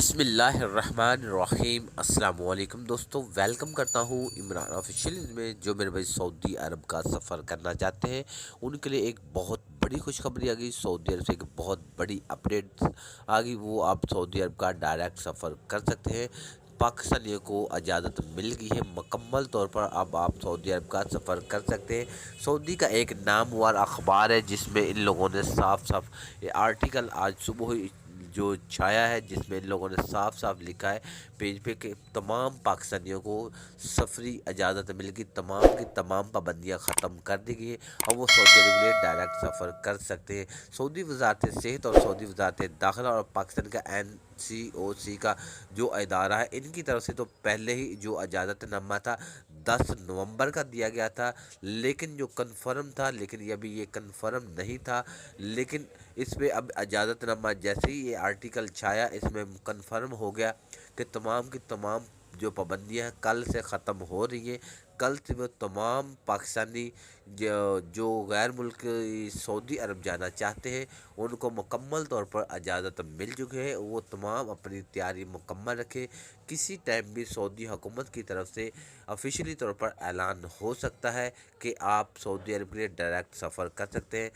بسم اللہ الرحمن الرحیم۔ السلام علیکم دوستو، ویلکم کرتا ہوں عمران آفیشیل میں۔ جو میرے بھائی سعودی عرب کا سفر کرنا چاہتے ہیں ان کے لیے ایک بہت بڑی خوشخبری آ گئی۔ سعودی عرب سے ایک بہت بڑی اپڈیٹ آ گئی، وہ آپ سعودی عرب کا ڈائریکٹ سفر کر سکتے ہیں۔ پاکستانیوں کو اجازت مل گئی ہے، مکمل طور پر اب آپ سعودی عرب کا سفر کر سکتے ہیں۔ سعودی کا ایک نامور اخبار ہے جس میں ان لوگوں نے صاف صاف یہ آرٹیکل آج صبح ہی جو چھایا ہے، جس میں ان لوگوں نے صاف صاف لکھا ہے پیج پہ کہ تمام پاکستانیوں کو سفری اجازت مل گئی، تمام کی تمام پابندیاں ختم کر دی گئی ہیں اور وہ سعودی عرب کے لیے ڈائریکٹ سفر کر سکتے ہیں۔ سعودی وزارت صحت اور سعودی وزارت داخلہ اور پاکستان کا NCOC کا جو ادارہ ہے، ان کی طرف سے تو پہلے ہی جو اجازت نامہ تھا 10 نومبر کا دیا گیا تھا، لیکن جو کنفرم تھا، لیکن ابھی یہ کنفرم نہیں تھا، لیکن اس پہ اب اجازت نامہ جیسے ہی یہ آرٹیکل چھایا اس میں کنفرم ہو گیا کہ تمام کی تمام جو پابندیاں کل سے ختم ہو رہی ہیں۔ کل سے وہ تمام پاکستانی جو غیر ملک سعودی عرب جانا چاہتے ہیں ان کو مکمل طور پر اجازت مل چکے ہیں، وہ تمام اپنی تیاری مکمل رکھے۔ کسی ٹائم بھی سعودی حکومت کی طرف سے آفیشیلی طور پر اعلان ہو سکتا ہے کہ آپ سعودی عرب کے لیے ڈائریکٹ سفر کر سکتے ہیں۔